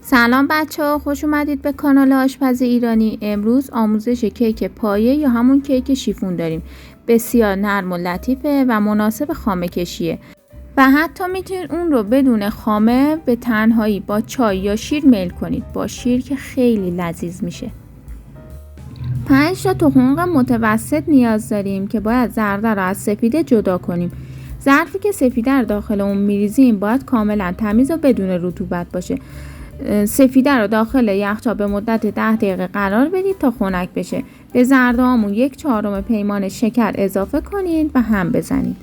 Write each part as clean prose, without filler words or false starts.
سلام بچه‌ها، خوش اومدید به کانال آشپز ایرانی. امروز آموزش کیک پایه یا همون کیک شیفون داریم. بسیار نرم و لطیفه و مناسب خامه کشیه و حتی میتونید اون رو بدون خامه به تنهایی با چای یا شیر میل کنید. با شیر که خیلی لذیذ میشه. 5 تا تخم مرغ متوسط نیاز داریم که باید زرده رو از سفیده جدا کنیم. ظرفی که سفیده رو داخل اون میریزیم باید کاملا تمیز و بدون رطوبت باشه. سفیده رو داخل یخچال به مدت 10 دقیقه قرار بدید تا خنک بشه. به زرده هامون 1/4 پیمانه شکر اضافه کنید و هم بزنید.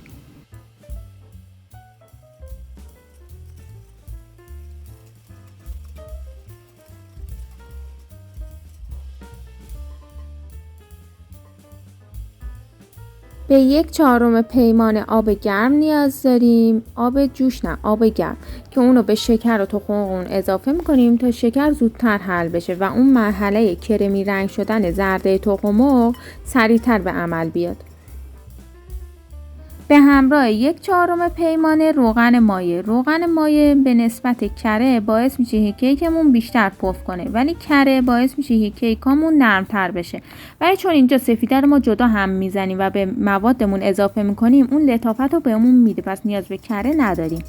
به 1/4 پیمانه آب گرم نیاز داریم. آب جوش نه، آب گرم، که اونو به شکر و تخم مرغ اضافه میکنیم تا شکر زودتر حل بشه و اون مرحله کرمی رنگ شدن زرده تخم مرغ سریعتر به عمل بیاد. به همراه 1/4 پیمانه روغن مایع. روغن مایع به نسبت کره باعث میشه که کیکمون بیشتر پف کنه، ولی کره باعث میشه که کیکامون نرمتر بشه. ولی چون اینجا سفیده رو ما جدا هم میزنیم و به موادمون اضافه میکنیم، اون لطافت رو بهمون میده، پس نیاز به کره نداریم.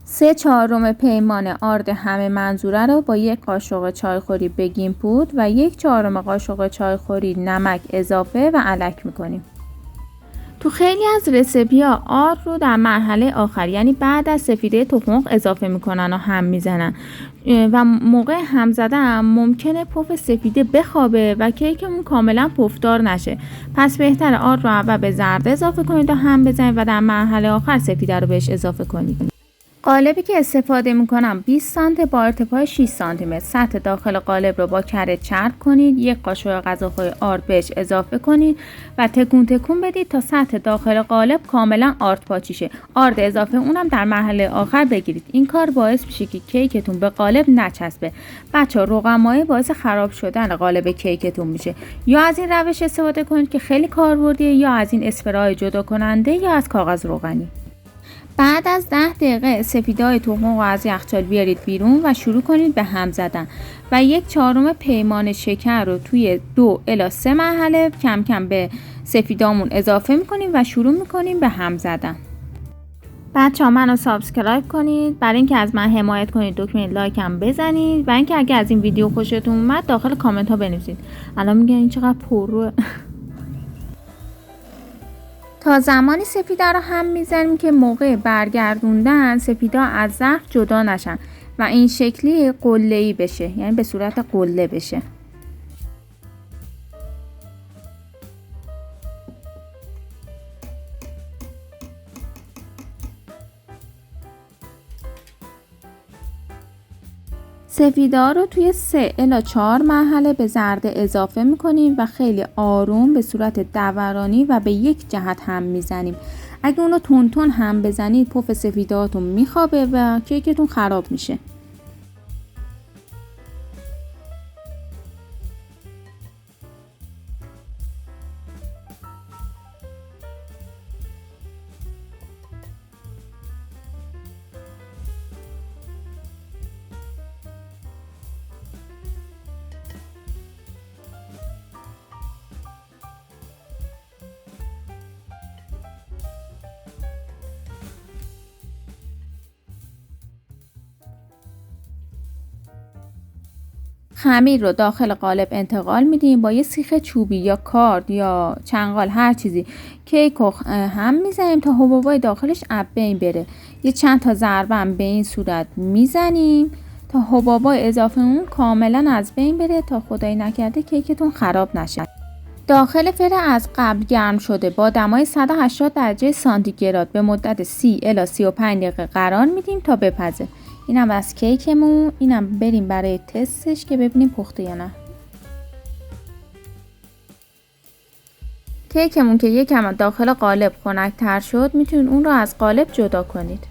3/4 پیمانه آرد همه منظوره رو با 1 قاشق چایخوری بیکینگ پودر و 1/4 قاشق چایخوری نمک اضافه و الک میکنیم. تو خیلی از رسیپی‌ها آرد رو در مرحله آخر، یعنی بعد از سفیده تخم مرغ اضافه میکنن و هم میزنن و موقع هم زدن ممکنه پف سفیده بخوابه و کیکمون کاملا پفدار نشه. پس بهتره آرد رو اول به زرده اضافه کنید و هم بزنید و در مرحله آخر سفیده رو بهش اضافه کنید. قالبی که استفاده میکنم 20 سانتی با ارتفاع 6 سانتی متر. سطح داخل قالب رو با کره چرب کنید. 1 قاشق غذاخوری آرد بهش اضافه کنید و تکون تکون بدید تا سطح داخل قالب کاملا آرد پاچی شه. آرد اضافه اونم در مرحله آخر بگیرید. این کار باعث میشه که کیکتون به قالب نچسبه. بچه‌ها، روغن مایع باعث خراب شدن قالب کیکتون میشه. یا از این روش استفاده کنید که خیلی کاربردیه، یا از این اسپری جدا کننده، یا از کاغذ روغنی. بعد از 10 دقیقه سفیده‌های تخم مرغ رو از یخچال بیارید بیرون و شروع کنید به هم زدن و 1/4 پیمانه شکر رو توی 2 الی 3 مرحله کم کم به سفیدامون اضافه میکنیم و شروع میکنیم به هم زدن. بچه‌ها، منو سابسکرایب کنید. برای اینکه از من حمایت کنید دکمه لایک هم بزنید و اینکه اگه از این ویدیو خوشتون اومد داخل کامنت ها بنویسید. الان میگن این چقدر پرروه. تا زمانی سفیده رو هم میزنیم که موقع برگردوندن سفیده از ظرف جدا نشن و این شکلی قله‌ای بشه، یعنی به صورت قله بشه. سفیده رو توی 3 الی 4 مرحله به زرده اضافه میکنیم و خیلی آروم به صورت دورانی و به یک جهت هم میزنیم. اگه اونو تون تون هم بزنید پف سفیدهاتون میخوابه و کیکتون خراب میشه. خمیر رو داخل قالب انتقال میدیم. با یه سیخ چوبی یا کارد یا چنگال هر چیزی کیک رو هم میزنیم تا حبابای داخلش از بین بره. یه چند تا ضربه هم به این صورت میزنیم تا حبابای اضافه اون کاملا از بین بره تا خدای نکرده کیکتون خراب نشه. داخل فره از قبل گرم شده با دمای 180 درجه سانتیگراد به مدت 30 الی 35 دقیقه قرار میدیم تا بپزه. اینم از کیکمون. اینم بریم برای تستش که ببینیم پخته یا نه. کیکمون که یکم داخل قالب خنک‌تر شد، میتونید اون رو از قالب جدا کنید.